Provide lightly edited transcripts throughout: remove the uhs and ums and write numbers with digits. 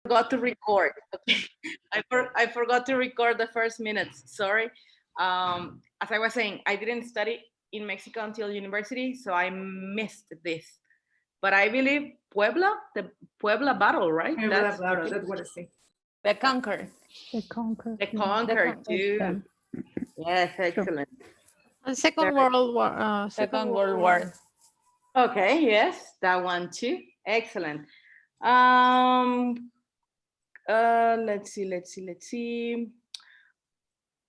forgot to record. Okay. I forgot to record the first minutes. Sorry. As I was saying, I didn't study in Mexico until university, so I missed this. But I believe Puebla, the Puebla battle, right? That's what I say. The conquer. The conquer. The yeah. conquer Con- too. Yeah. Yes, excellent. And Second Very- World War. Second World War. Okay, yes, that one too. Excellent. Um, let's see.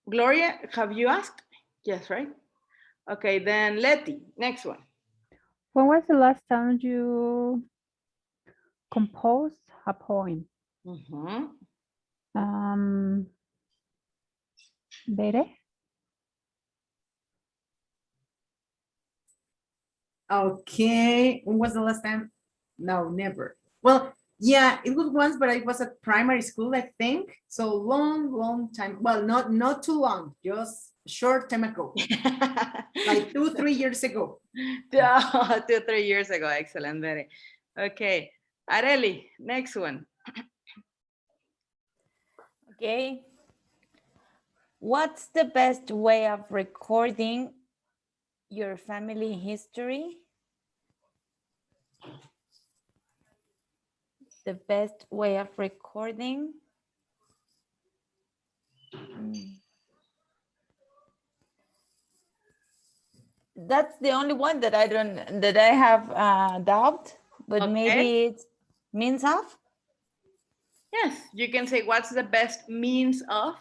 Gloria, have you asked? Yes, right? Okay, then Letty, next one. When was the last time you composed a poem? Mhm. Bere? Okay. When was the last time? No, never. Well, yeah, it was once, but I was at primary school, I think. So long time. Well, not too long, just short time ago. Like 2-3 years ago. 2-3 years ago. Excellent, very. Okay, Areli, next one. Okay. What's the best way of recording your family history? The best way of recording. That's the only one that I have doubt, but Okay. maybe it's means of. Yes, you can say what's the best means of,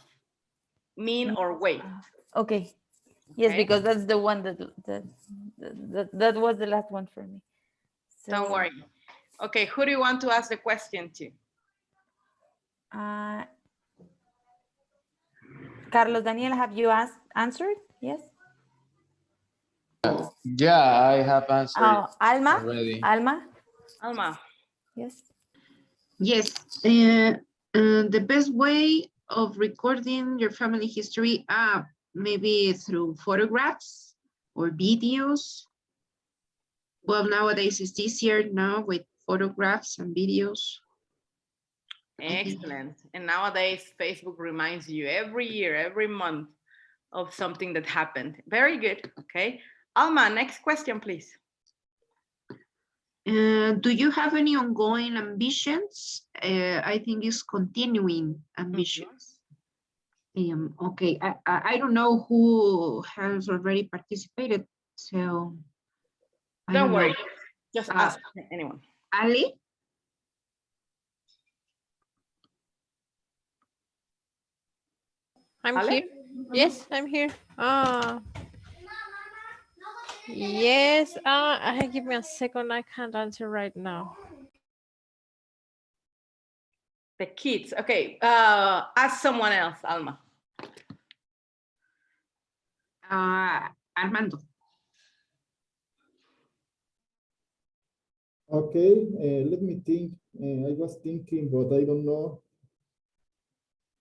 mean or way. Okay. Yes, Okay. because that's the one that was the last one for me. Don't So, worry. Okay, who do you want to ask the question to? Carlos Daniel, have you answered? Yes. Yeah, I have answered Alma. already. Alma. Yes. Yes, the best way of recording your family history, maybe through photographs or videos. Well, nowadays it's easier now with photographs and videos. Excellent. And nowadays, Facebook reminds you every year, every month of something that happened. Very good. Okay. Alma, next question, please. Do you have any ongoing ambitions? I think it's continuing ambitions. Okay, I don't know who has already participated, so. I Don't worry. know. Just ask anyone. Ali? I'm Ale? here. Yes, I'm here. Yes. Give me a second. I can't answer right now. The kids. Okay. Ask someone else, Alma. Armando. Okay, let me think. I was thinking, but I don't know.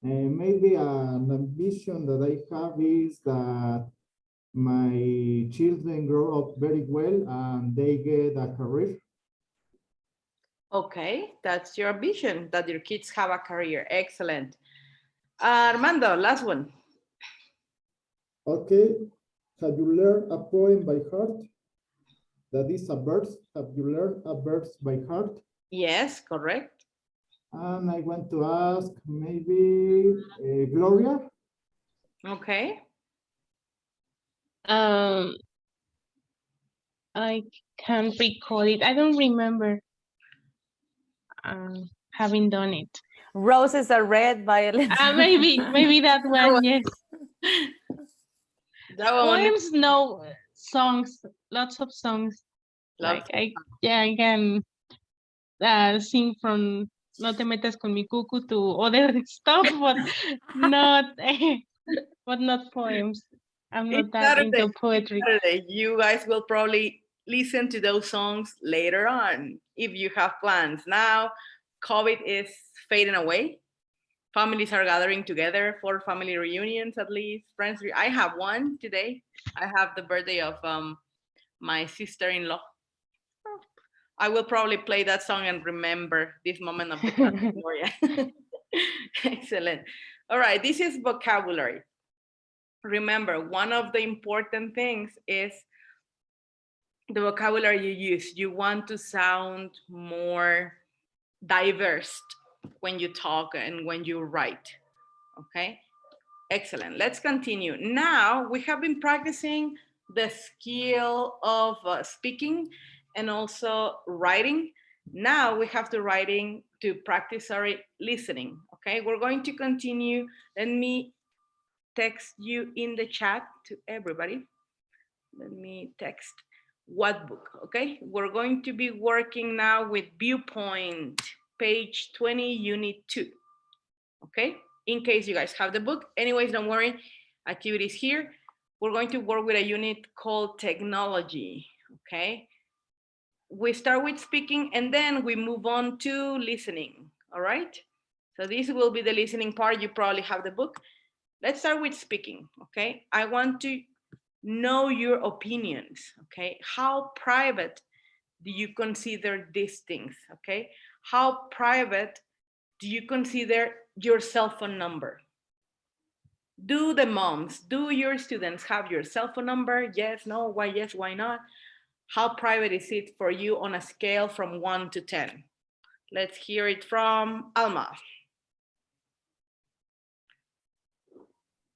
Maybe an ambition that I have is that my children grow up very well and they get a career. Okay, that's your ambition, that your kids have a career. Excellent. Armando, last one. Okay, have you learned a poem by heart? That is a verse. Have you learned a verse by heart? Yes, correct. And I want to ask maybe Gloria. Okay. I can't recall it. I don't remember having done it. Roses are red, violets. Maybe that one. Yes. That one. Poems, no. Songs, lots of songs. Lots. Like I can sing from No te metas con mi cucu to other stuff, but not poems. I'm not It's that Saturday. into poetry. Saturday. You guys will probably listen to those songs later on if you have plans. Now, COVID is fading away. Families are gathering together for family reunions, at least friends. I have one today. I have the birthday of my sister-in-law. I will probably play that song and remember this moment of the class, Gloria. Excellent. All right, this is vocabulary. Remember, one of the important things is the vocabulary you use. You want to sound more diverse when you talk and when you write. Okay, excellent. Let's continue. Now we have been practicing the skill of speaking and also writing. Now we have to practice listening. Okay, we're going to continue. Let me text you in the chat to everybody. Let me text what book. Okay, we're going to be working now with Viewpoint, page 20, unit 2. Okay, in case you guys have the book. Anyways, don't worry, activities here. We're going to work with a unit called technology. Okay, we start with speaking and then we move on to listening. All right, so this will be the listening part. You probably have the book. Let's start with speaking. Okay, I want to know your opinions. Okay, how private do you consider these things? Okay, how private do you consider your cell phone number? Do the moms, do your students have your cell phone number? Yes, no, why yes, why not? How private is it for you on a scale from 1 to 10? Let's hear it from Alma.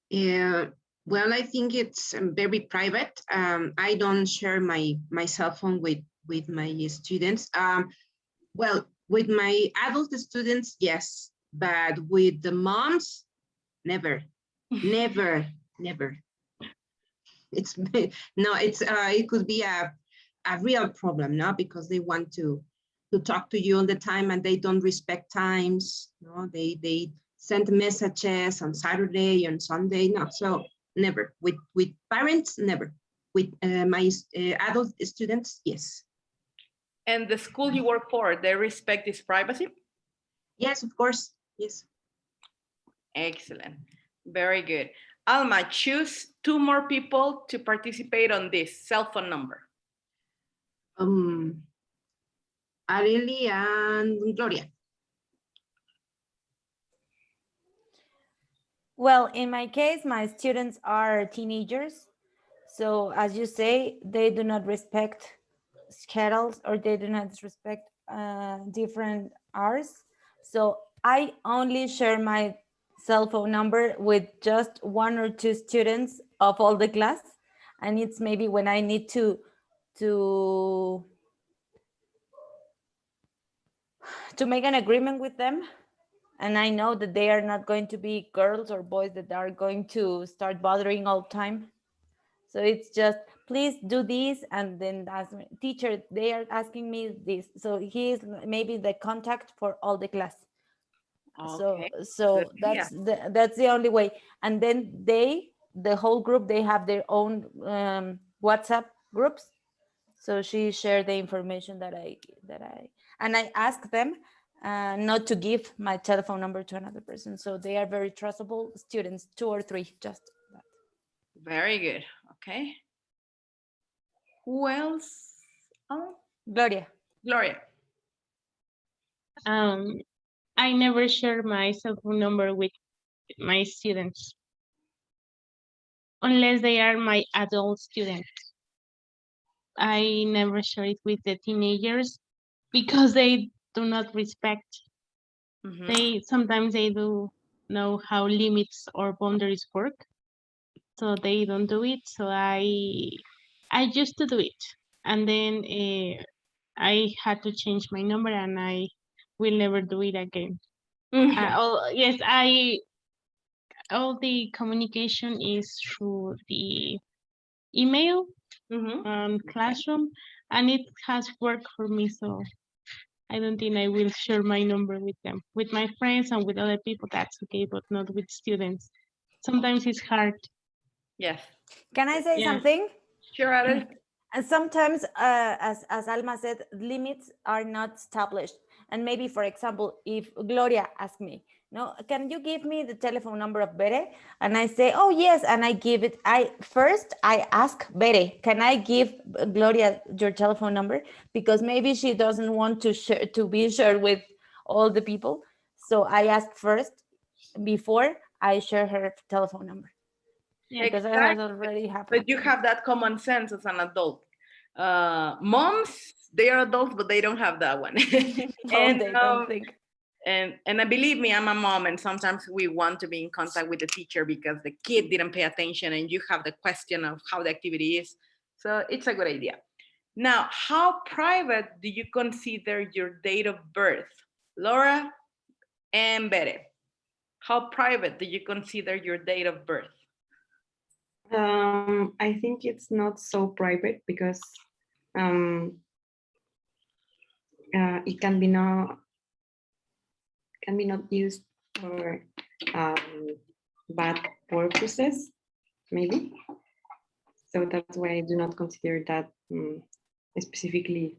Yeah, well, I think it's very private. I don't share my cell phone with my students. Well, with my adult students, yes, but with the moms, never, never, never. It's no, it's it could be a real problem, no, because they want to talk to you all the time and they don't respect times. No, they send messages on Saturday and Sunday. No, so never with parents, never. With my adult students, yes. And the school you work for, they respect this privacy? Yes, of course. Yes. Excellent. Very good. Alma, choose 2 more people to participate on this cell phone number. Areli and Gloria. Well, in my case, my students are teenagers. So as you say, they do not respect schedules or they do not respect different hours. So I only share my cell phone number with just 1 or 2 students of all the class. And it's maybe when I need to make an agreement with them. And I know that they are not going to be girls or boys that are going to start bothering all the time. So it's just, please do this. And then ask me, teacher, they are asking me this. So he is maybe the contact for all the class. Okay. So that's the only way. And then the whole group, they have their own WhatsApp groups. So she shared the information that I asked them not to give my telephone number to another person. So they are very trustable students, 2 or 3, just that. Very good. Okay. Who else? Oh, Gloria. Gloria. I never share my cell phone number with my students unless they are my adult students. I never share it with the teenagers because they do not respect. Sometimes they do know how limits or boundaries work, so they don't do it. So I used to do it, and then I had to change my number, and I will never do it again. Yes, all the communication is through the email and classroom, and it has worked for me. So I don't think I will share my number with them. With my friends and with other people, that's okay, but not with students. Sometimes it's hard. Yes. Can I say something? Sure, Adel. And sometimes, as Alma said, limits are not established. And maybe, for example, if Gloria asks me, no, can you give me the telephone number of Bere? And I say, oh yes, and I give it. I ask Bere, can I give Gloria your telephone number? Because maybe she doesn't want to be shared with all the people. So I ask first before I share her telephone number. Yeah, because exactly. it has already happened. But you have that common sense as an adult. Moms, they are adults, but they don't have that one. No, they don't think. And believe me, I'm a mom, and sometimes we want to be in contact with the teacher because the kid didn't pay attention, and you have the question of how the activity is. So it's a good idea. Now, how private do you consider your date of birth? Laura and Bere, how private do you consider your date of birth? I think it's not so private because it can be not used for bad purposes, maybe. So that's why I do not consider that specifically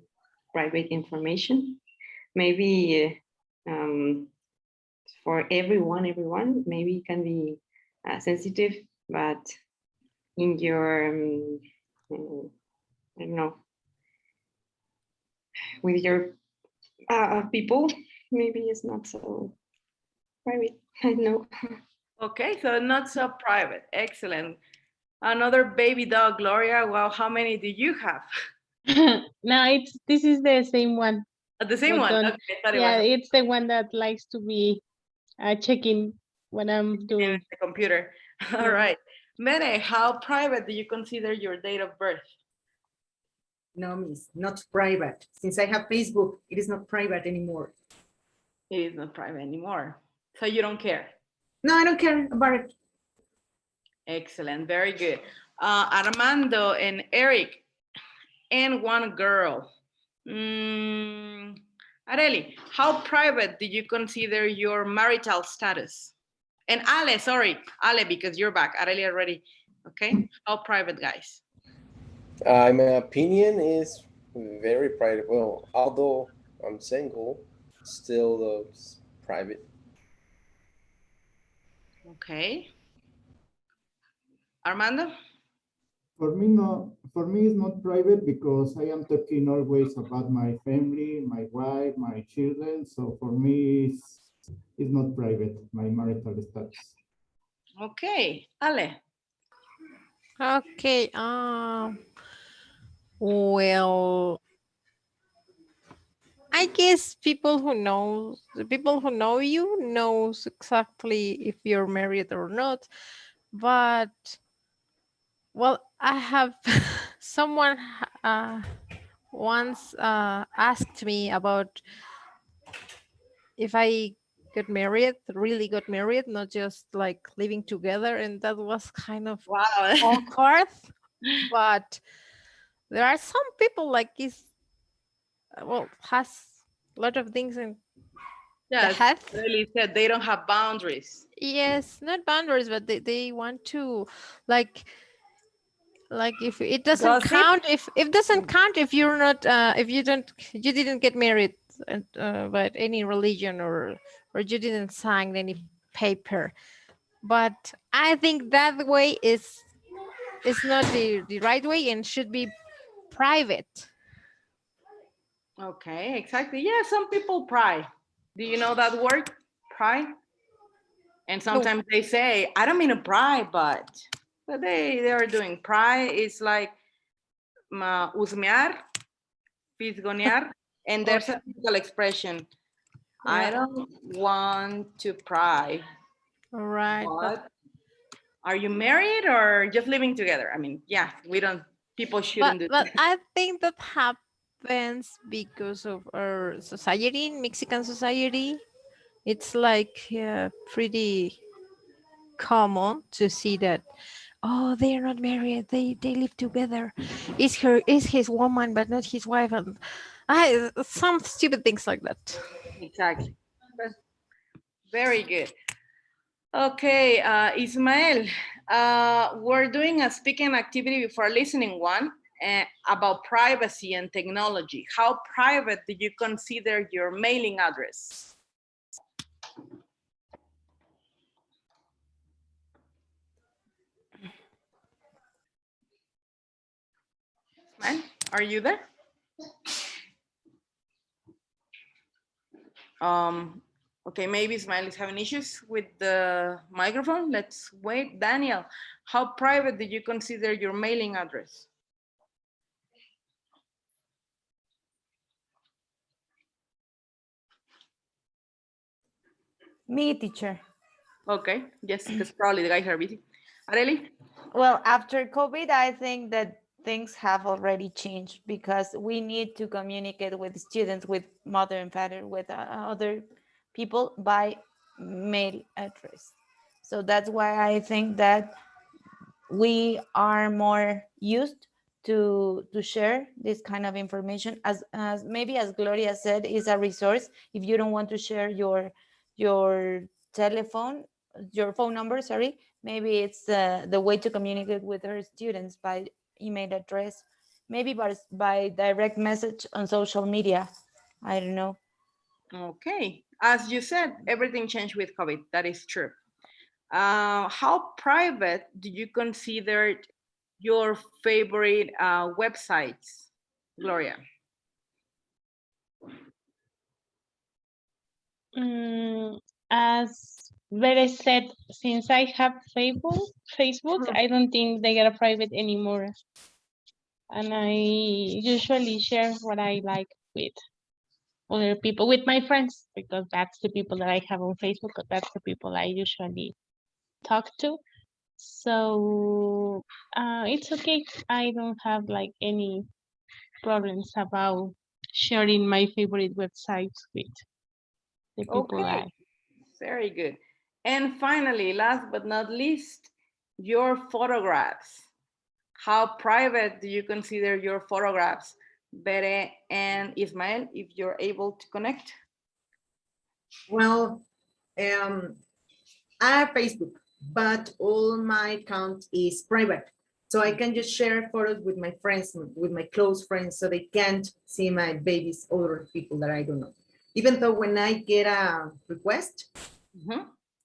private information. Maybe for everyone, maybe it can be sensitive, but in your, I don't know, with your people, maybe it's not so private. I know. Okay, so not so private. Excellent. Another baby dog, Gloria. Wow, how many do you have? No, this is the same one. The same one. Don't, Okay, I thought yeah, it was it's the one that likes to be checking when I'm in doing. the computer. All right. Mere, how private do you consider your date of birth? No, miss, not private. Since I have Facebook, it is not private anymore. It is not private anymore. So you don't care. No, I don't care about it. Excellent. Very good. Armando and Eric and one girl. Areli, how private do you consider your marital status? And Ale, sorry, Ale, because you're back. Areli already. Okay. How private, guys? My opinion is very private. Well, although I'm single, still it's private. Okay. Armando? For me, no. For me, it's not private because I am talking always about my family, my wife, my children. So for me, it's not private, my marital status. Okay. Ale? Okay. Well, I guess the people who know you knows exactly if you're married or not. But well, I have someone once asked me about if I really got married, not just like living together, and that was kind of Wow. awkward. But there are some people like has a lot of things in the Yes, head. really said they don't have boundaries. Yes, not boundaries, but they want to like if it doesn't Gossip? count, if it doesn't count if you're not if you didn't get married by any religion, or you didn't sign any paper. But I think that way is not the right way and should be private. Okay, exactly. Yeah, some people pry. Do you know that word? Pry? And sometimes they say, I don't mean to pry, but they are doing. Pry is like husmear, fisgonear, and there's a typical expression. I don't want to pry. All right. But are you married or just living together? I mean, yeah, people shouldn't do But that. I think that happens because of our society, Mexican society. It's like pretty common to see that, oh, they are not married, they live together, is his woman but not his wife, and some stupid things like that. Exactly. Very good. Okay, Ismael, we're doing a speaking activity before listening one. about privacy and technology. How private do you consider your mailing address? Man, are you there? Okay, maybe Ismail is having issues with the microphone. Let's wait. Daniel, how private do you consider your mailing address? Me, teacher. Okay, yes, because probably the guys are busy. Areli? Well, after COVID, I think that things have already changed because we need to communicate with students, with mother and father, with other people by mail address. So that's why I think that we are more used to share this kind of information as maybe as Gloria said, is a resource. If you don't want to share your telephone, your phone number, sorry, maybe it's the way to communicate with our students by email address, maybe by direct message on social media. I don't know. Okay, as you said, everything changed with COVID. That is true. How private do you consider your favorite websites, Gloria? As Vera said, since I have Facebook, I don't think they are private anymore. And I usually share what I like with other people, with my friends, because that's the people that I have on Facebook, but that's the people I usually talk to. So it's okay. I don't have like any problems about sharing my favorite websites with the people Okay, very good. And finally, last but not least, your photographs. How private do you consider your photographs? Bere and Ismael, if you're able to connect. Well, I have Facebook, but all my account is private. So I can just share photos with my friends, with my close friends, so they can't see my babies, other people that I don't know. Even though when I get a request,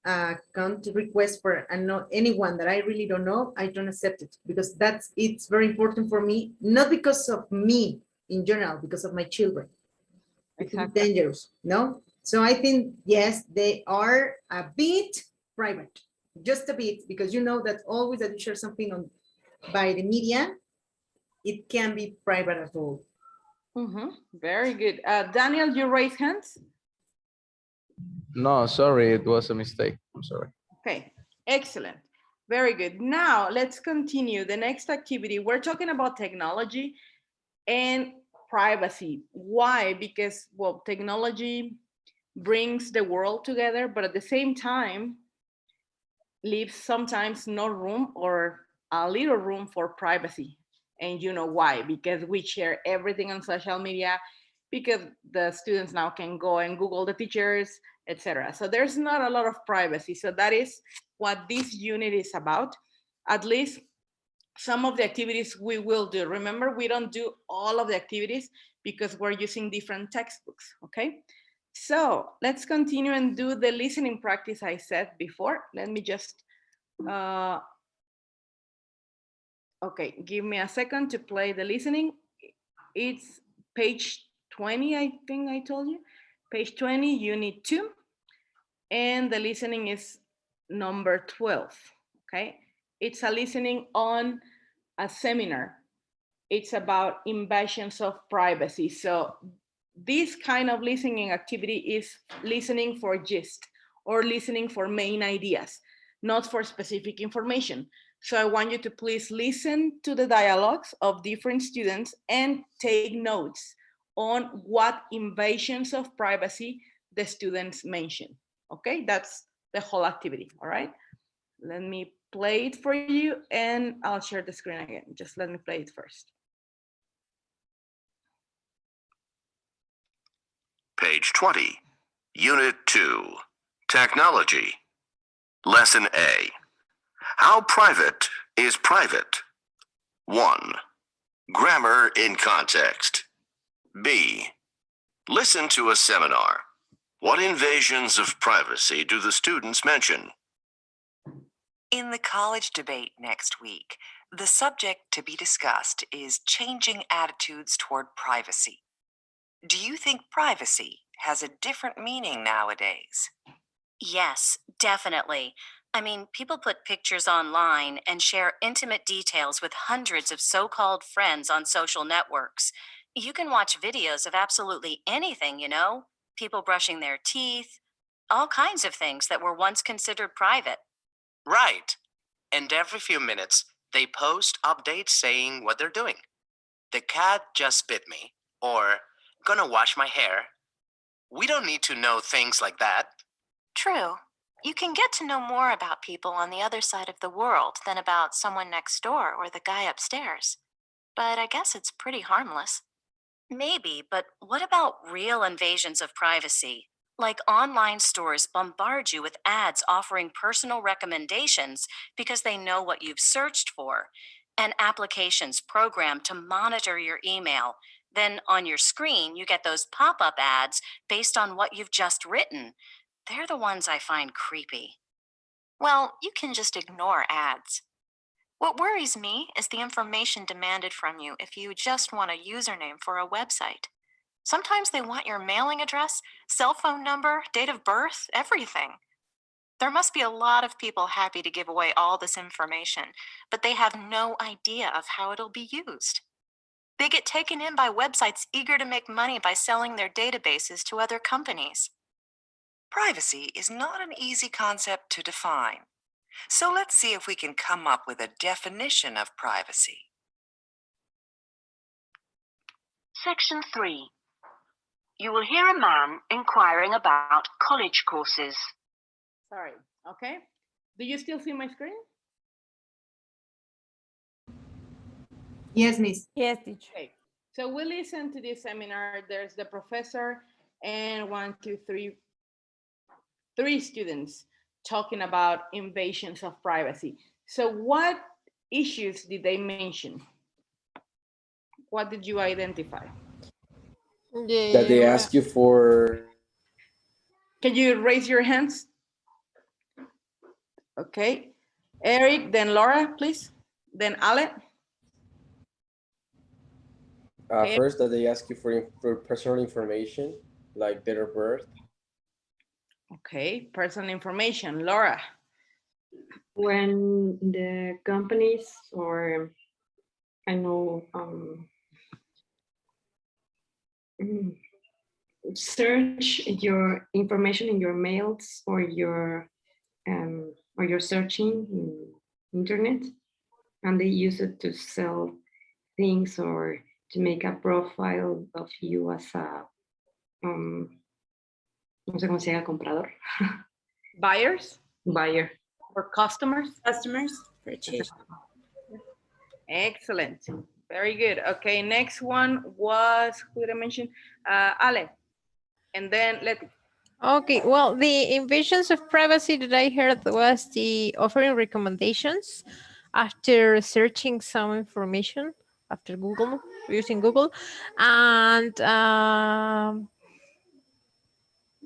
account request for anyone that I really don't know, I don't accept it because it's very important for me, not because of me in general, because of my children. It's dangerous, no? So I think, yes, they are a bit private, just a bit, because you know that always that you share something on by the media, it can be private at all. Very good. Daniel, you raise hands? No, sorry, it was a mistake. I'm sorry. Okay, excellent. Very good. Now let's continue. The next activity, we're talking about technology and privacy. Why? Because, well, technology brings the world together, but at the same time, leaves sometimes no room or a little room for privacy. And you know why? Because we share everything on social media, because the students now can go and Google the teachers, etc. So there's not a lot of privacy. So that is what this unit is about. At least some of the activities we will do. Remember, we don't do all of the activities because we're using different textbooks, okay? So let's continue and do the listening practice I said before. Let me just, okay, give me a second to play the listening. It's page 20, I think I told you. Page 20, unit 2. And the listening is number 12, okay? It's a listening on a seminar. It's about invasions of privacy. So this kind of listening activity is listening for gist or listening for main ideas, not for specific information. So I want you to please listen to the dialogues of different students and take notes on what invasions of privacy the students mention. Okay, that's the whole activity, all right? Let me play it for you and I'll share the screen again. Just let me play it first. Page 20, Unit 2, Technology. Lesson A. How private is private? 1. Grammar in context. B. Listen to a seminar. What invasions of privacy do the students mention? In the college debate next week, the subject to be discussed is changing attitudes toward privacy. Do you think privacy has a different meaning nowadays? Yes, definitely. I mean, people put pictures online and share intimate details with hundreds of so-called friends on social networks. You can watch videos of absolutely anything, people brushing their teeth, all kinds of things that were once considered private. Right. And every few minutes, they post updates saying what they're doing. The cat just bit me, or gonna wash my hair. We don't need to know things like that. True. You can get to know more about people on the other side of the world than about someone next door or the guy upstairs. But I guess it's pretty harmless. Maybe, but what about real invasions of privacy? Like online stores bombard you with ads offering personal recommendations because they know what you've searched for, and applications programmed to monitor your email. Then on your screen, you get those pop-up ads based on what you've just written. They're the ones I find creepy. Well, you can just ignore ads. What worries me is the information demanded from you if you just want a username for a website. Sometimes they want your mailing address, cell phone number, date of birth, everything. There must be a lot of people happy to give away all this information, but they have no idea of how it'll be used. They get taken in by websites eager to make money by selling their databases to other companies. Privacy is not an easy concept to define. So let's see if we can come up with a definition of privacy. Section 3. You will hear a man inquiring about college courses. Sorry. Okay. Do you still see my screen? Yes, miss. Yes, teacher. Okay. So we listen to this seminar. There's the professor and three students talking about invasions of privacy. So what issues did they mention? What did you identify? That they ask you for. Can you raise your hands? Okay. Eric, then Laura, please. Then Ale. First, that they ask you for personal information, like date of birth. Okay, personal information. Laura. When the companies or I know search your information in your mails or you're searching in internet, and they use it to sell things or to make a profile of you as a no sé cómo se llama, comprador. Buyers? Buyer. Or customers? Customers. Purchase. Excellent. Very good. Okay, next one was, who did I mention? Ale. And then Leti. Okay, well, the invasions of privacy that I heard was the offering recommendations after searching some information after Google, using Google, and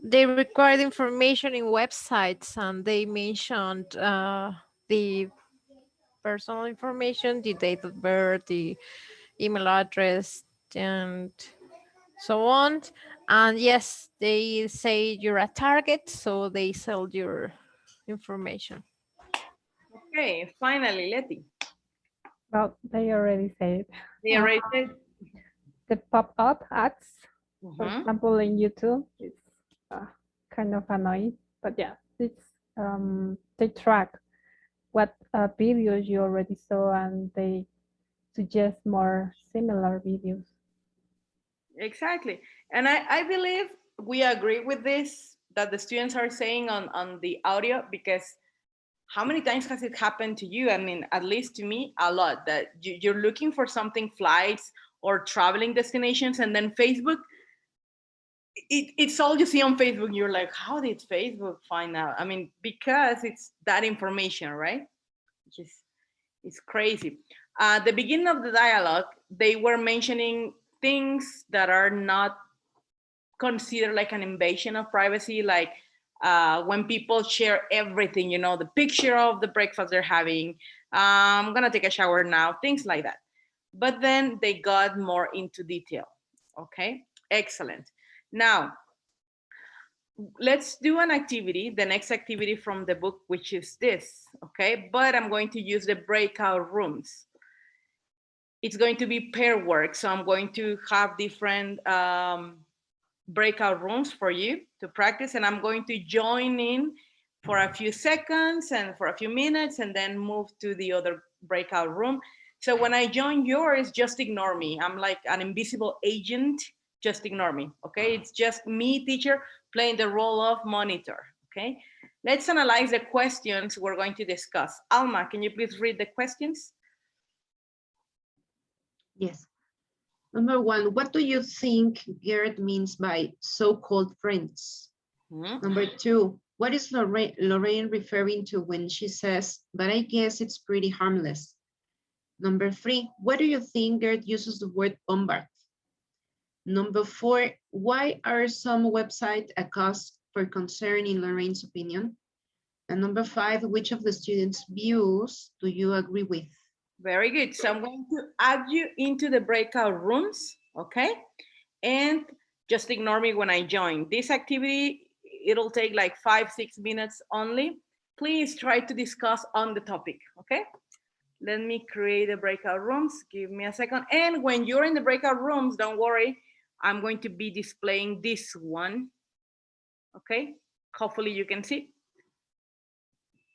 they required information in websites, and they mentioned the personal information, the date of birth, the email address, and so on. And yes, they say you're a target, so they sell your information. Okay, finally, Leti. Well, they already said. They already said. The pop-up ads, for Mhm. example, in YouTube, it's kind of annoying. But yeah, it's they track what videos you already saw, and they suggest more similar videos. Exactly. And I believe we agree with this, that the students are saying on the audio, because how many times has it happened to you? I mean, at least to me, a lot, that you're looking for something, flights or traveling destinations, and then Facebook, it's all you see on Facebook. You're like, how did Facebook find out? I mean, because it's that information, right? Which is, it's crazy. At the beginning of the dialogue, they were mentioning things that are not considered like an invasion of privacy, like when people share everything, you know, the picture of the breakfast they're having, I'm gonna take a shower now, things like that. But then they got more into detail. Okay, excellent. Now, let's do an activity, the next activity from the book, which is this, okay? But I'm going to use the breakout rooms. It's going to be pair work, so I'm going to have different breakout rooms for you to practice, and I'm going to join in for a few seconds and for a few minutes and then move to the other breakout room. So when I join yours, just ignore me. I'm like an invisible agent, just ignore me, okay? It's just me, teacher, playing the role of monitor, okay? Let's analyze the questions we're going to discuss. Alma, can you please read the questions? Yes. Number one, what do you think Gerd means by so-called friends? Number two, what is Lorraine referring to when she says, but I guess it's pretty harmless? Number three, what do you think Gerd uses the word bombard? Number four, why are some websites a cause for concern in Lorraine's opinion? And number five, which of the students' views do you agree with? Very good. So I'm going to add you into the breakout rooms, okay? And just ignore me when I join. This activity, it'll take like 5-6 minutes only. Please try to discuss on the topic, okay? Let me create the breakout rooms. Give me a second. And when you're in the breakout rooms, don't worry, I'm going to be displaying this one, okay? Hopefully you can see.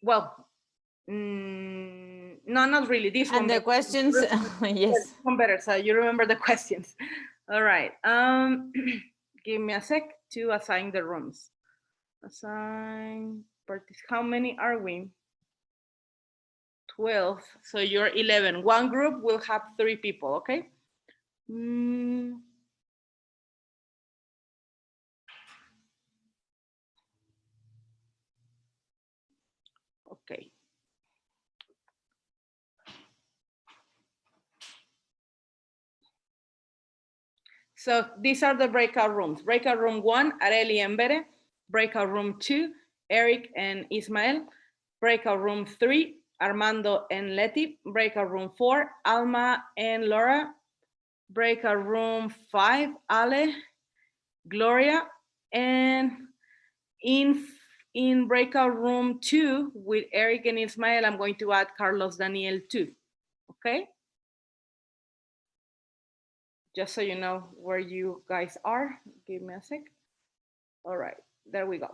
Well, no, not really. This one. And the questions, yes. One better, so you remember the questions. All right. Give me a sec to assign the rooms. Assign. How many are we? 12. So you're 11. One group will have 3 people. Okay. Okay. So these are the breakout rooms. Breakout room 1, Areli and Bere. Breakout room 2, Eric and Ismael. Breakout room 3, Armando and Leti. Breakout room 4, Alma and Laura. Breakout room 5, Ale, Gloria. And in breakout room 2 with Eric and Ismael, I'm going to add Carlos Daniel too. Okay? Just so you know where you guys are. Give me a sec. All right, there we go.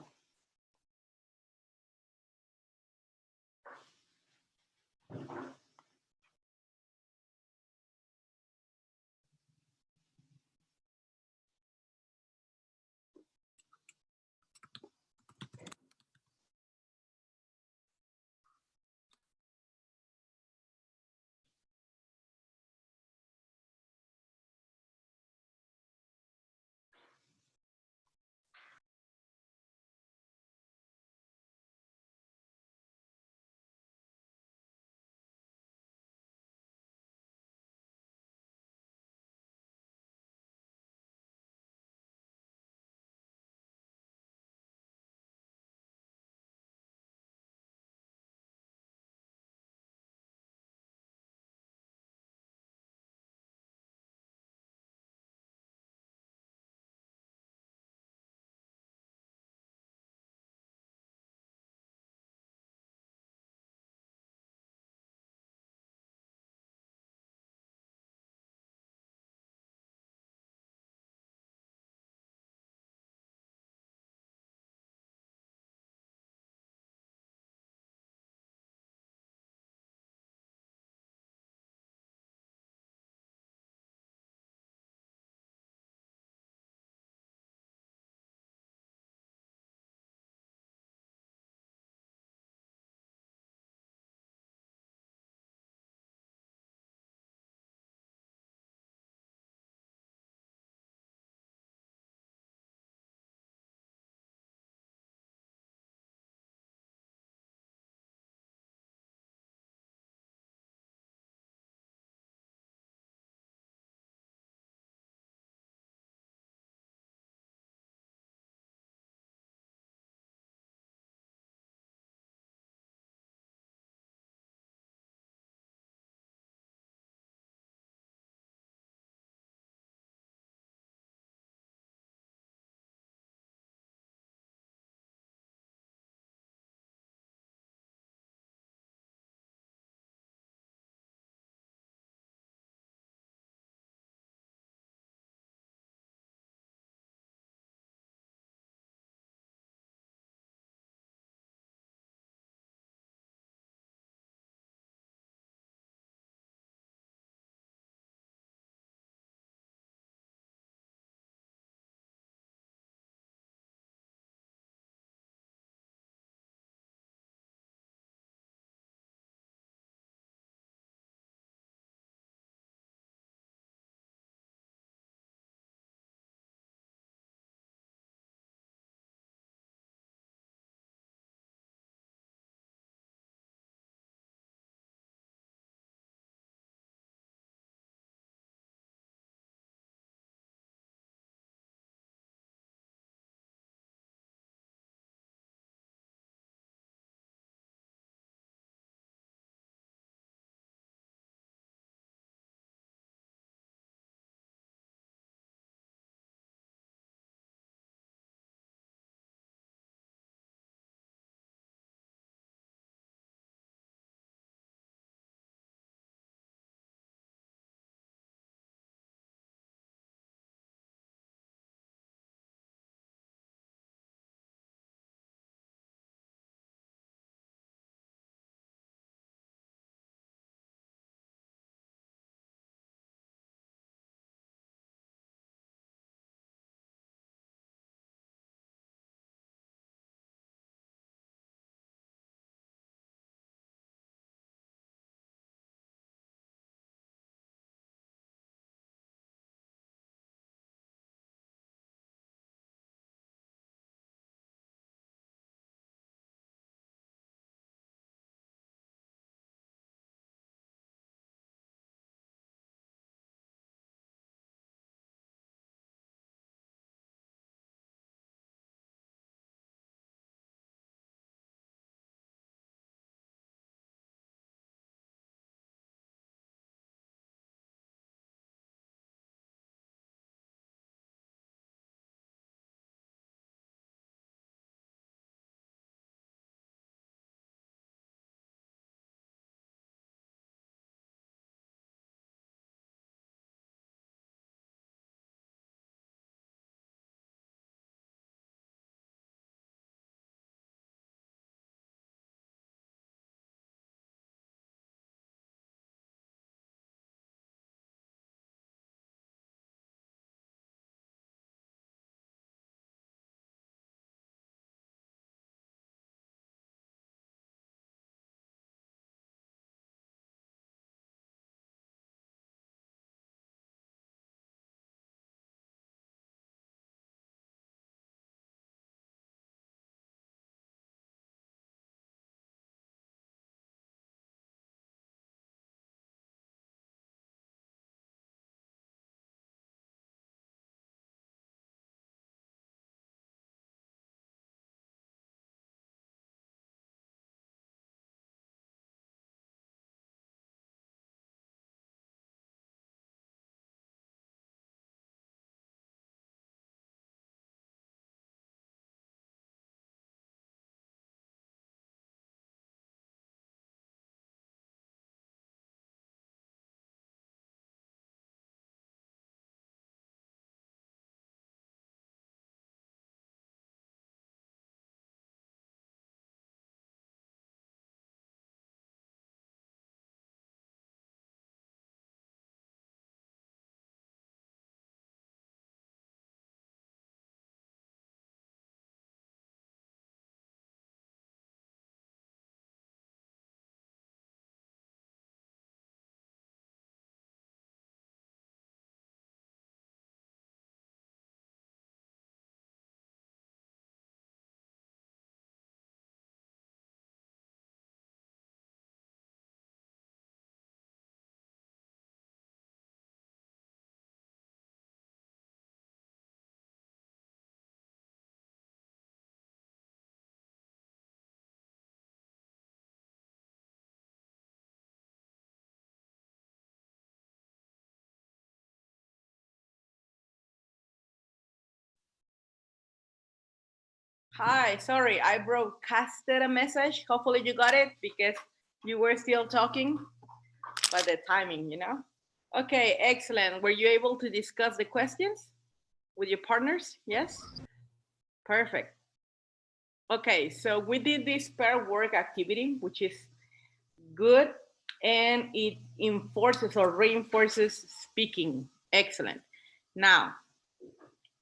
Hi, sorry, I broadcasted a message. Hopefully you got it because you were still talking, but the timing, you know? Okay, excellent. Were you able to discuss the questions with your partners? Yes? Perfect. Okay, so we did this pair work activity, which is good, and it enforces or reinforces speaking. Excellent. Now,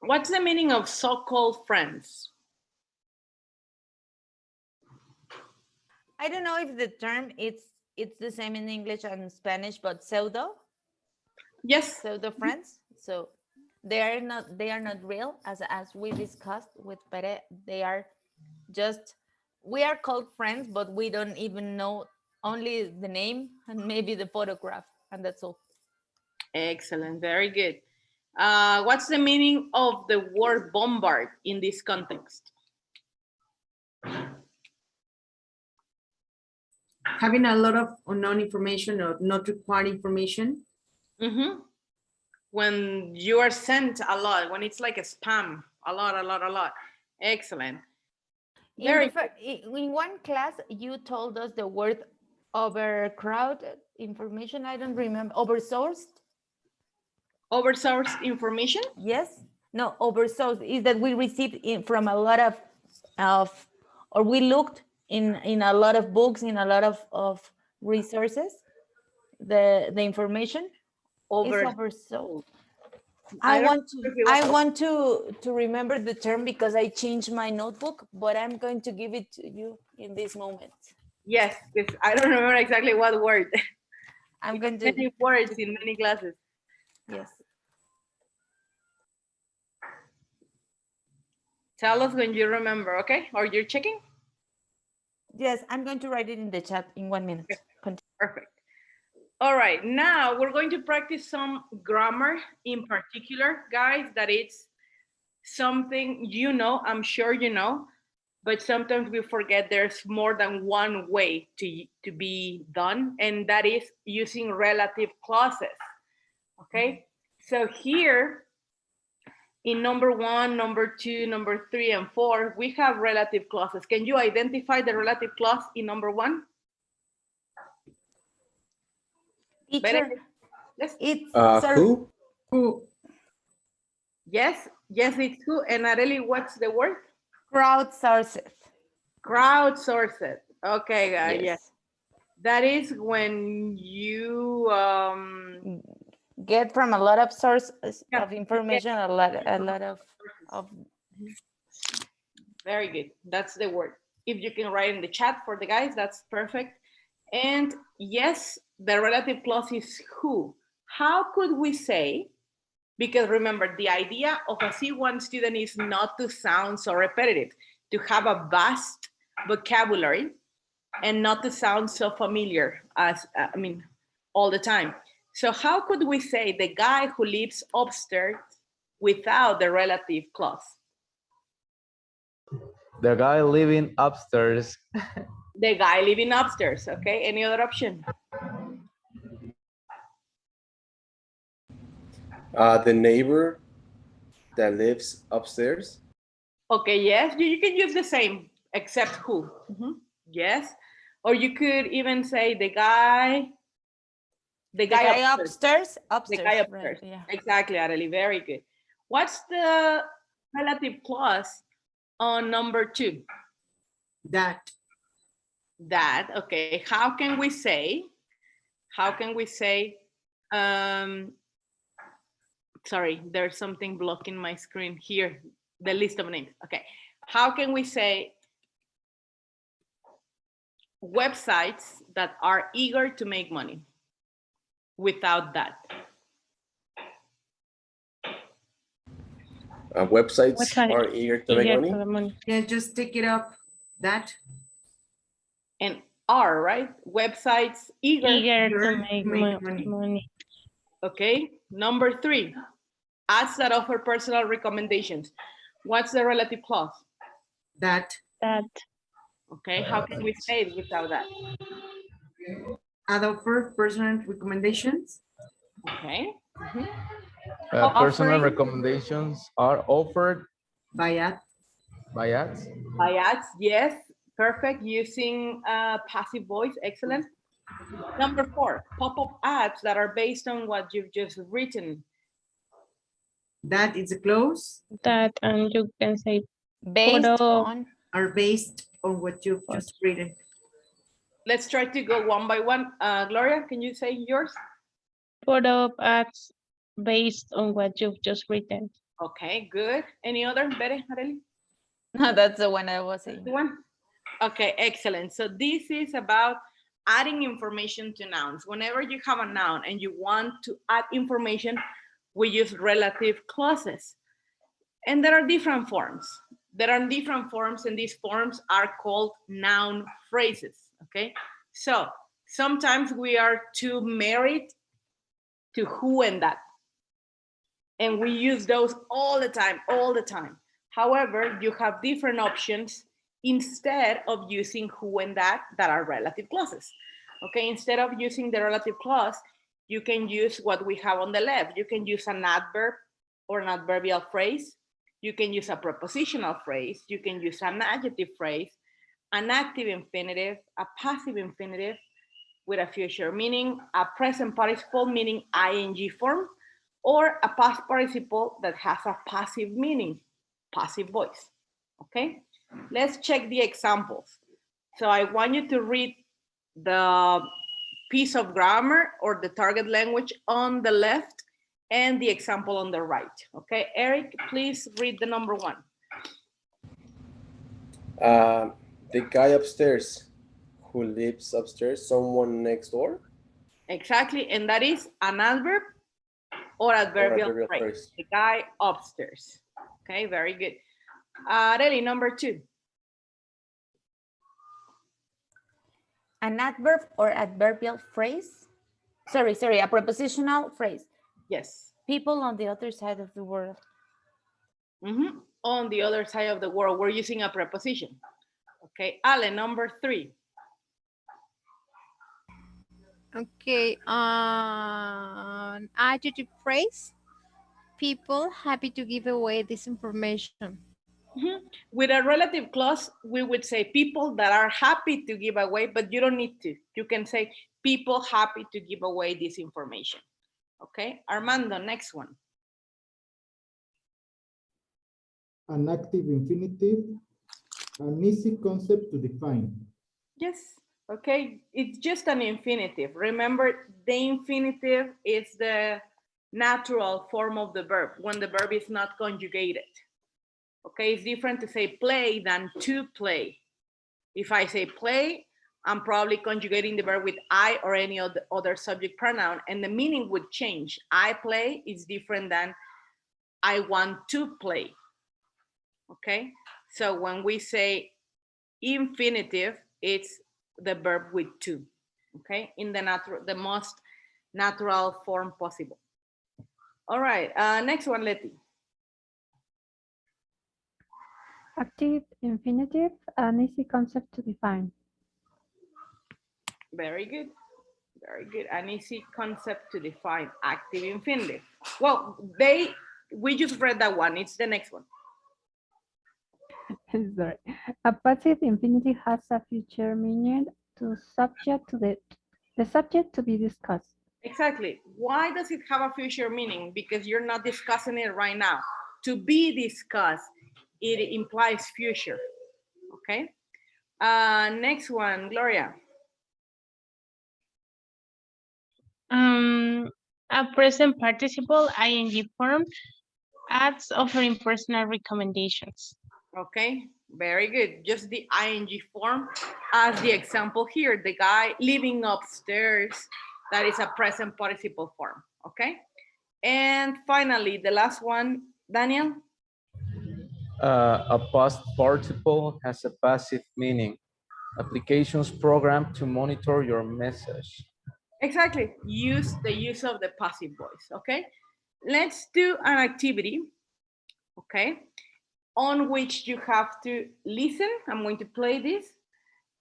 what's the meaning of so-called friends? I don't know if the term it's the same in English and Spanish, but pseudo. Yes. Pseudo friends. So they are not real, as we discussed with Pere. They are just, we are called friends, but we don't even know, only the name and maybe the photograph, and that's all. Excellent, very good. What's the meaning of the word bombard in this context? Having a lot of unknown information or not required information. Mm-hmm. When you are sent a lot, when it's like a spam, a lot. Excellent. In one class, you told us the word overcrowded information. I don't remember. Oversourced. Oversourced information? Yes. No, oversourced is that we received from a lot of, or we looked in a lot of books, in a lot of resources. The information is oversourced. I want to remember the term because I changed my notebook, but I'm going to give it to you in this moment. Yes, because I don't remember exactly what word. I'm going to many words in many classes. Yes. Tell us when you remember, okay? Or you're checking? Yes, I'm going to write it in the chat in 1 minute. Okay. Perfect. All right, now we're going to practice some grammar in particular, guys, that it's something you know, I'm sure you know, but sometimes we forget there's more than one way to be done, and that is using relative clauses, okay? So here, in number 1, number 2, number 3, and 4, we have relative clauses. Can you identify the relative clause in number 1? Teacher, yes. It's who? Who? Yes, it's who. And Areli, what's the word? Crowdsourced. Crowdsourced. Okay, Yes. yes. That is when you get from a lot of sources of information, a lot of. Very good. That's the word. If you can write in the chat for the guys, that's perfect. And yes, the relative clause is who. How could we say, because remember, the idea of a C1 student is not to sound so repetitive, to have a vast vocabulary and not to sound so familiar as, all the time. So how could we say the guy who lives upstairs without the relative clause? The guy living upstairs. The guy living upstairs, okay? Any other option? The neighbor that lives upstairs. Okay, yes, you can use the same, except who. Yes. Or you could even say the guy upstairs. The guy upstairs. Right, yeah. Exactly, Arely, very good. What's the relative clause on number 2? That. Okay. How can we say, sorry, there's something blocking my screen here, the list of names. Okay. How can we say websites that are eager to make money without that? Websites are eager to make money. Yeah, just take it up. That. And are, right? Websites eager to make money. Okay. Number 3, ads that offer personal recommendations. What's the relative clause? That. Okay. How can we say it without that? Ad offer personal recommendations. Okay. Personal recommendations are offered by ad. By ads? By ads, yes, perfect. Using passive voice, excellent. Number 4, pop-up ads that are based on what you've just written. That is a clause. That, and you can say Based photo. on. Are based on what you've just written. Let's try to go one by one. Gloria, can you say yours? Photo ads based on what you've just written. Okay, good. Any other? Bere, Arely? No, that's the one I was saying. The one? Okay, excellent. So this is about adding information to nouns. Whenever you have a noun and you want to add information, we use relative clauses. And there are different forms. And these forms are called noun phrases, okay? So sometimes we are too married to who and that. And we use those all the time. However, you have different options instead of using who and that are relative clauses. Okay, instead of using the relative clause, you can use what we have on the left. You can use an adverb or an adverbial phrase. You can use a prepositional phrase. You can use an adjective phrase, an active infinitive, a passive infinitive with a future meaning, a present participle meaning ing form, or a past participle that has a passive meaning, passive voice. Okay, let's check the examples. So I want you to read the piece of grammar or the target language on the left and the example on the right. Okay, Eric, please read the number 1. The guy upstairs who lives upstairs, someone next door. Exactly, and that is an adverb or adverbial phrase. The guy upstairs. Okay, very good. Arely, number 2. An adverb or adverbial phrase? Sorry, a prepositional phrase. Yes. People on the other side of the world. On the other side of the world, we're using a preposition. Okay, Ale, number 3. Okay, an adjective phrase. People happy to give away this information. With a relative clause, we would say people that are happy to give away, but you don't need to. You can say people happy to give away this information. Okay, Armando, next one. An active infinitive, an easy concept to define. Yes, okay, it's just an infinitive. Remember, the infinitive is the natural form of the verb when the verb is not conjugated. Okay, it's different to say play than to play. If I say play, I'm probably conjugating the verb with I or any other subject pronoun, and the meaning would change. I play is different than I want to play. Okay, so when we say infinitive, it's the verb with to. Okay, in the most natural form possible. All right, next one, Letty. Active infinitive, an easy concept to define. Very good. Very good. An easy concept to define. Active infinitive. Well, we just read that one. It's the next one. Sorry. A passive infinitive has a future meaning to subject to the subject to be discussed. Exactly. Why does it have a future meaning? Because you're not discussing it right now. To be discussed, it implies future. Okay. Next one, Gloria. A present participle ing form, ads offering personal recommendations. Okay, very good. Just the ing form as the example here, the guy living upstairs, that is a present participle form. Okay. And finally, the last one, Daniel. A past participle has a passive meaning. Applications programmed to monitor your message. Exactly. Use of the passive voice. Okay. Let's do an activity. Okay. On which you have to listen. I'm going to play this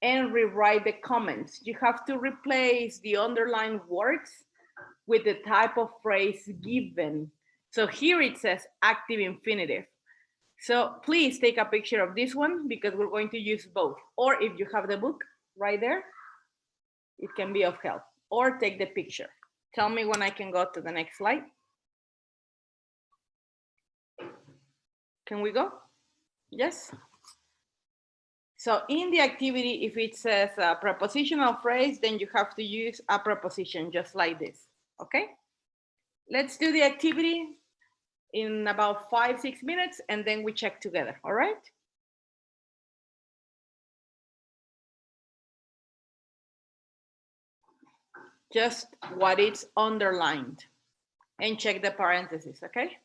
and rewrite the comments. You have to replace the underlined words with the type of phrase given. So here it says active infinitive. So please take a picture of this one because we're going to use both. Or if you have the book right there, it can be of help. Or take the picture. Tell me when I can go to the next slide. Can we go? Yes. So in the activity, if it says a prepositional phrase, then you have to use a preposition just like this, okay? Let's do the activity in about 5-6 minutes and then we check together, all right? Just what is underlined and check the parentheses, okay?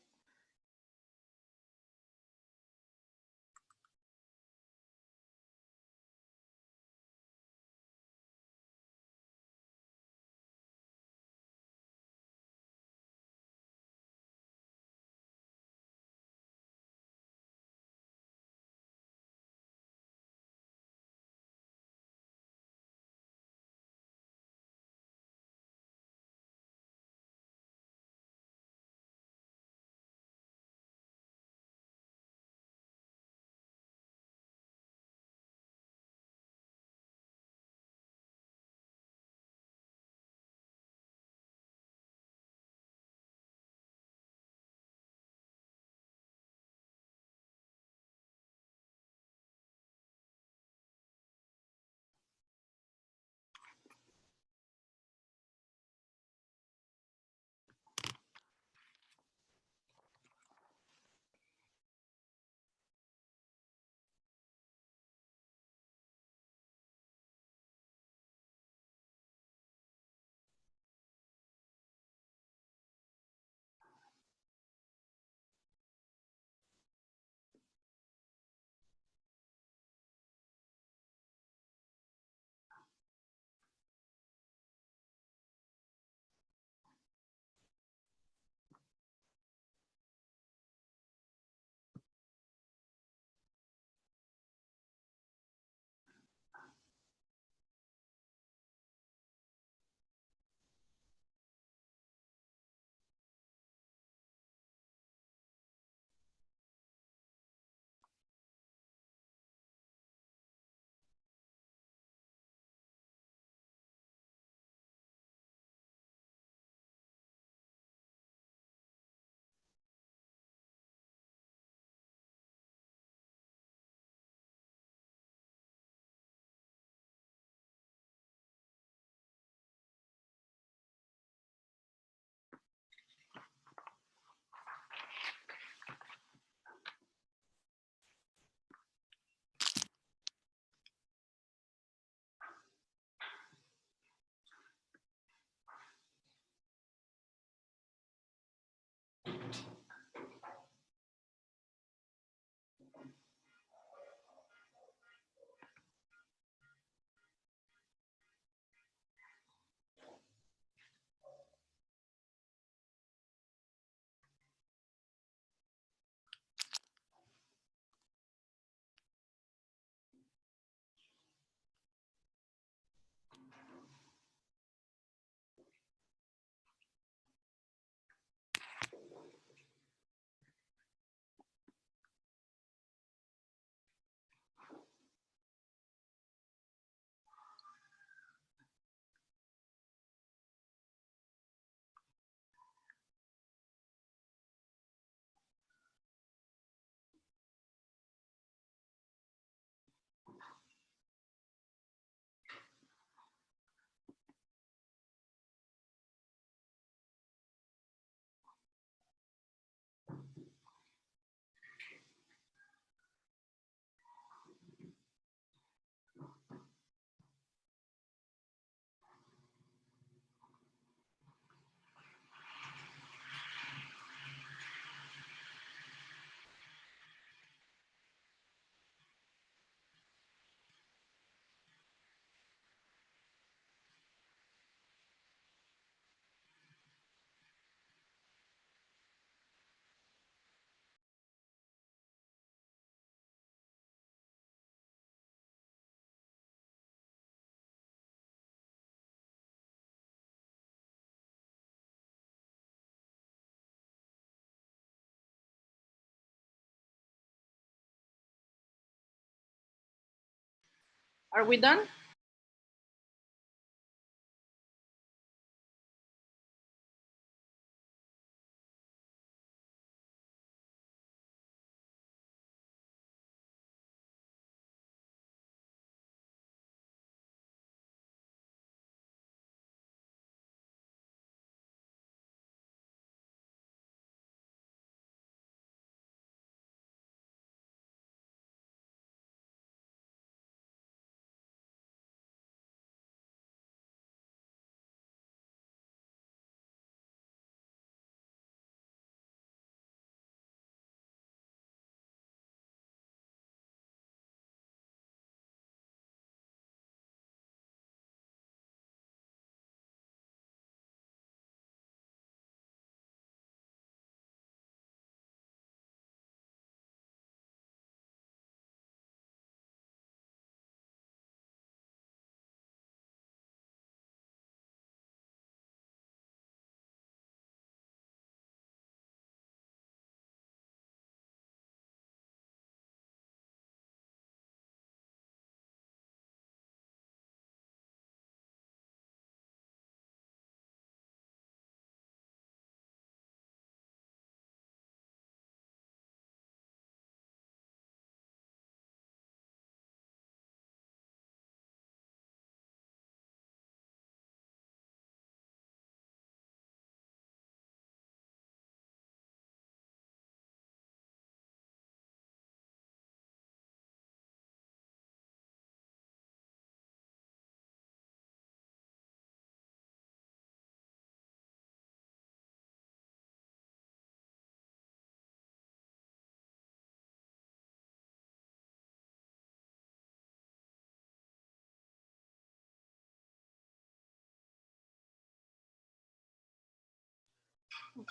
Are we done?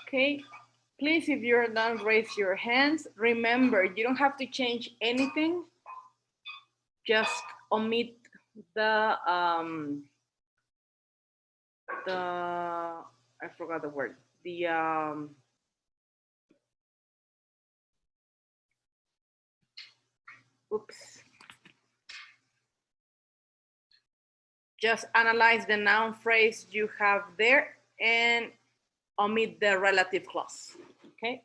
Okay, please, if you're done, raise your hands. Remember, you don't have to change anything. Just omit the I forgot the word. The oops. Just analyze the noun phrase you have there and omit the relative clause. Okay.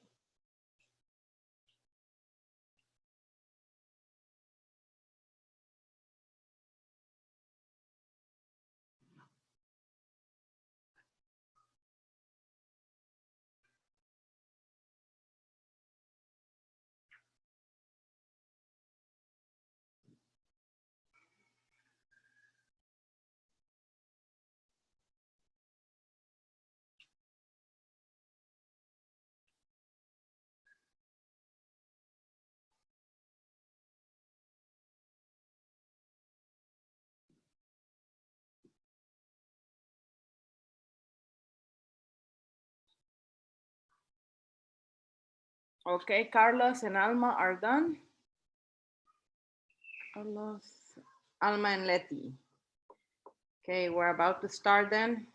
Okay, Carlos and Alma are done. Carlos, Alma, and Letty. Okay, we're about to start then.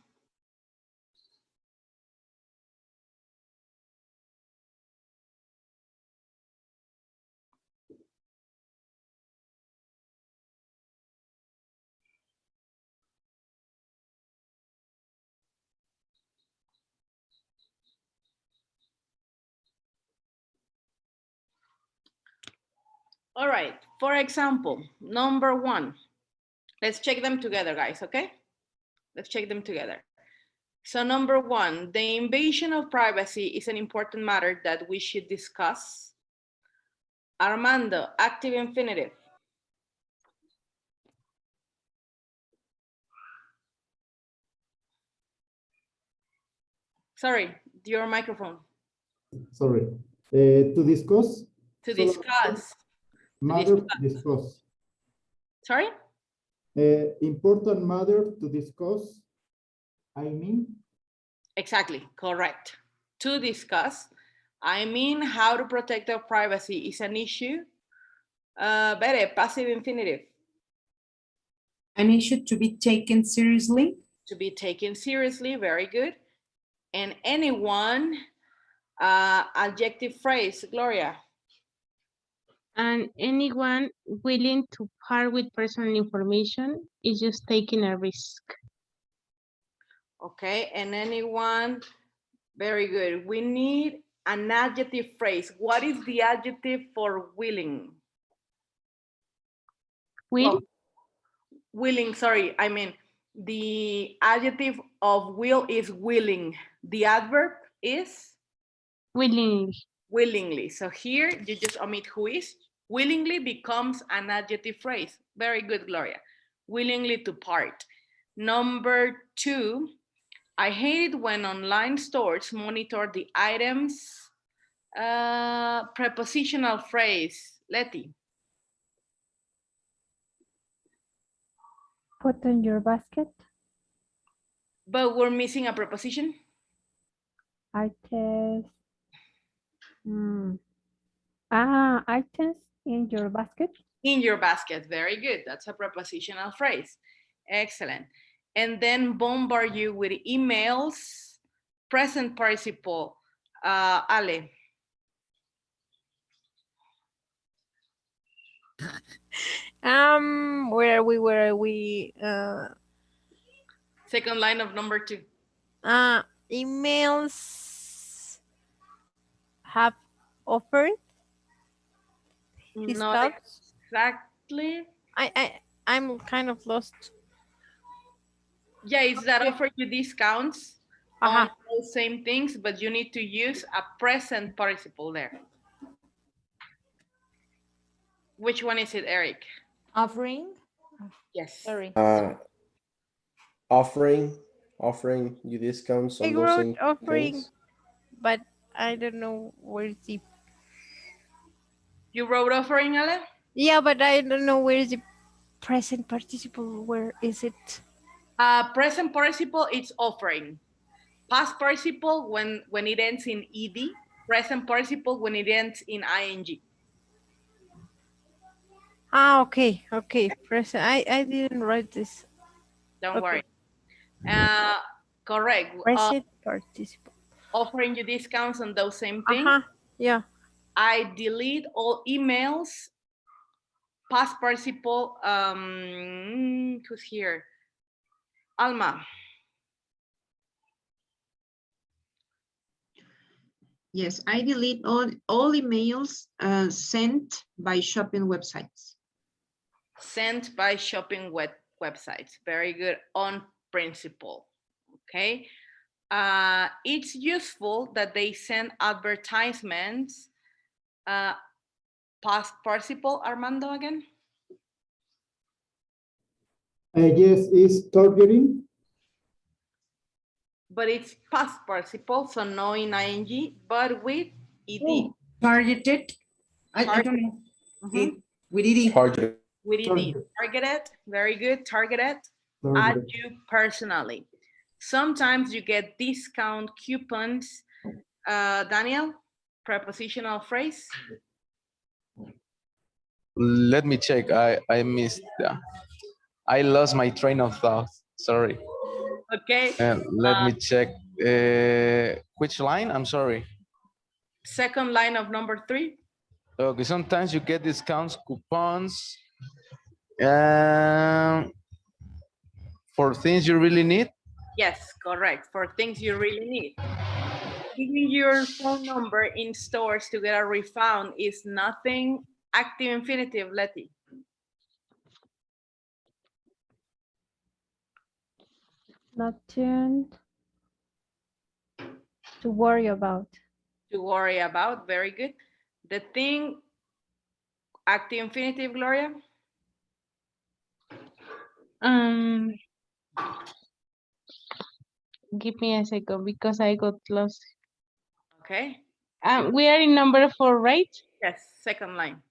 All right, for example, number one. Let's check them together, guys, okay? Let's check them together. So number one, the invasion of privacy is an important matter that we should discuss. Armando, active infinitive. Sorry, your microphone. Sorry. To discuss. To discuss. Matter to discuss. Sorry? Important matter to discuss. I mean. Exactly, correct. To discuss. I mean, how to protect our privacy is an issue. Bere, passive infinitive. An issue to be taken seriously. To be taken seriously, very good. And anyone, adjective phrase, Gloria. And anyone willing to part with personal information is just taking a risk. Okay, and anyone? Very good. We need an adjective phrase. What is the adjective for willing? Will? Well, willing, sorry. I mean, the adjective of will is willing. The adverb is? Willingly. Willingly. So here you just omit who is. Willingly becomes an adjective phrase. Very good, Gloria. Willingly to part. Number 2, I hate it when online stores monitor the items. Prepositional phrase. Letty. Put in your basket. But we're missing a preposition. Items. Items in your basket. In your basket. Very good. That's a prepositional phrase. Excellent. And then bombard you with emails. Present participle. Ale. Where are we? Second line of number 2. Emails have offered Not discounts. exactly. I'm kind of lost. Yeah, it's that offer you discounts on all same things, but you need to use a present participle there. Which one is it, Eric? Offering? Yes. Sorry. Offering you discounts I on those wrote same offering, things. but I don't know where's the. You wrote offering, Ale? Yeah, but I don't know where is the present participle. Where is it? Present participle, it's offering. Past participle when it ends in ed. Present participle when it ends in ing. Okay. Present. I didn't write this. Don't worry. Correct. Present participle. Offering you discounts on those same things. Yeah. I delete all emails. Past participle. Who's here? Alma. Yes, I delete all emails sent by shopping websites. Sent by shopping websites. Very good. On principle. Okay. It's useful that they send advertisements. Past participle, Armando, again? Yes, is targeting. But it's past participle, so no in ing, but with ed. Oh, targeted. I don't know. With ed. Targeted. With ed. Targeted. Very good. Targeted. At you personally. Sometimes you get discount coupons. Daniel, prepositional phrase. Let me check. I missed. I lost my train of thought. Sorry. Okay. Let me check. Which line? I'm sorry. Second line of number 3. Okay. Sometimes you get discounts, coupons. For things you really need. Yes, correct. For things you really need. Giving your phone number in stores to get a refund is nothing. Active infinitive, Letty. Nothing to worry about. To worry about. Very good. The thing, active infinitive, Gloria. Give me a second because I got lost. Okay. We are in number 4, right? Yes, second line.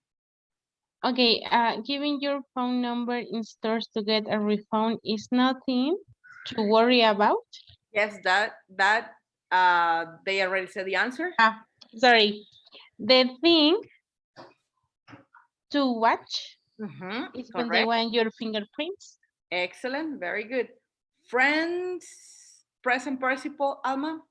Okay, giving your phone number in stores to get a refund is nothing to worry about. Yes, that they already said the answer. Sorry. The thing to watch is when they want your fingerprints. Excellent, very good. Friends, present participle, Alma.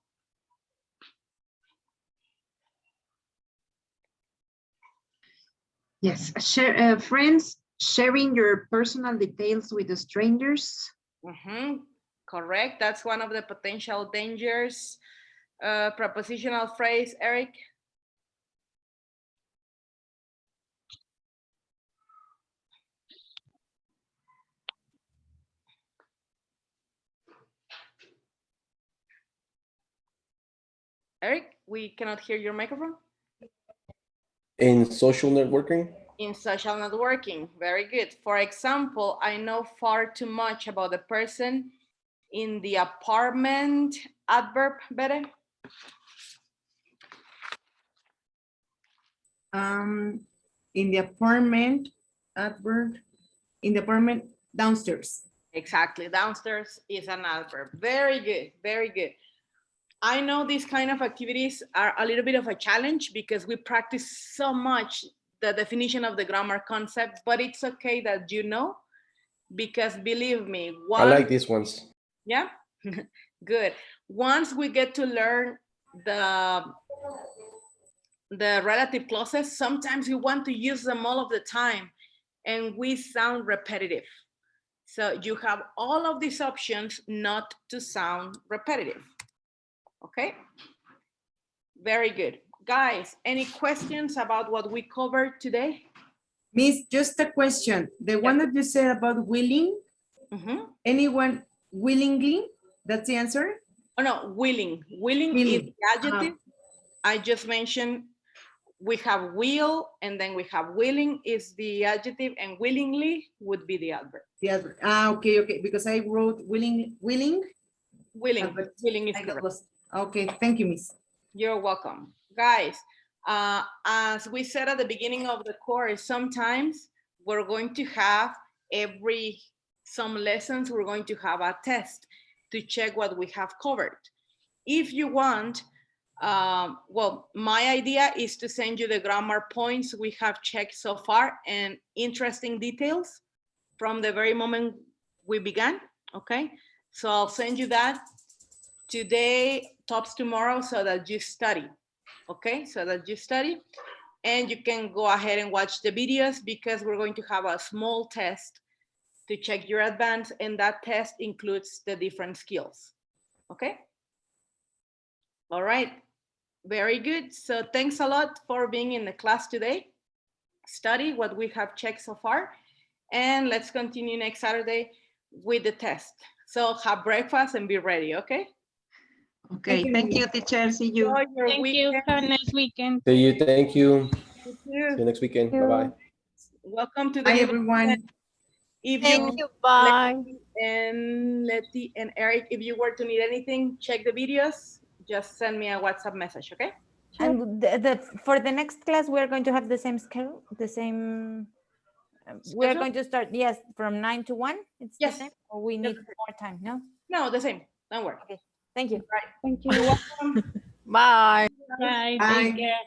Yes, share, friends, sharing your personal details with the strangers. Correct. That's one of the potential dangers. Prepositional phrase, Eric. Eric, we cannot hear your microphone. In social networking? In social networking, very good. For example, I know far too much about the person in the apartment. Adverb, Bere? In the apartment, adverb, in the apartment downstairs. Exactly, downstairs is an adverb. Very good, very good. I know these kind of activities are a little bit of a challenge because we practice so much the definition of the grammar concept, but it's okay that you know, because believe me, I like these ones. Yeah, good. Once we get to learn the relative clauses, sometimes we want to use them all of the time and we sound repetitive. So you have all of these options not to sound repetitive. Okay, very good. Guys, any questions about what we covered today? Miss, just a question. The one that you said about willing, anyone willingly, that's the answer? Oh no, willing. Willing is the adjective. I just mentioned we have will and then we have willing is the adjective and willingly would be the adverb. The adverb. Okay, okay. Because I wrote willing. Willing is correct. Okay, thank you, Miss. You're welcome. Guys, as we said at the beginning of the course, sometimes we're going to have some lessons, we're going to have a test to check what we have covered. If you want, well, my idea is to send you the grammar points we have checked so far and interesting details from the very moment we began, okay? So I'll send you that today, tops tomorrow, so that you study, okay? So that you study and you can go ahead and watch the videos because we're going to have a small test to check your advance, and that test includes the different skills, okay? All right, very good. So thanks a lot for being in the class today. Study what we have checked so far, and let's continue next Saturday with the test. So have breakfast and be ready, okay? Okay, thank you, teacher. See you. Thank you. Have a nice weekend. See you. Thank you. You See you next weekend. Thank you. Bye-bye. Welcome to the Bye, new everyone. If Thank you. Bye. Letty and Eric, if you were to need anything, check the videos. Just send me a WhatsApp message, okay? And for the next class, we're going to have the same schedule, the same. We're Schedule? going to start, yes, from 9 to 1. It's Yes. the same, or we need more time, no? No, the same. Don't worry. Okay, thank you. Right. Thank you. You're welcome. Bye. Bye. Bye. Take care.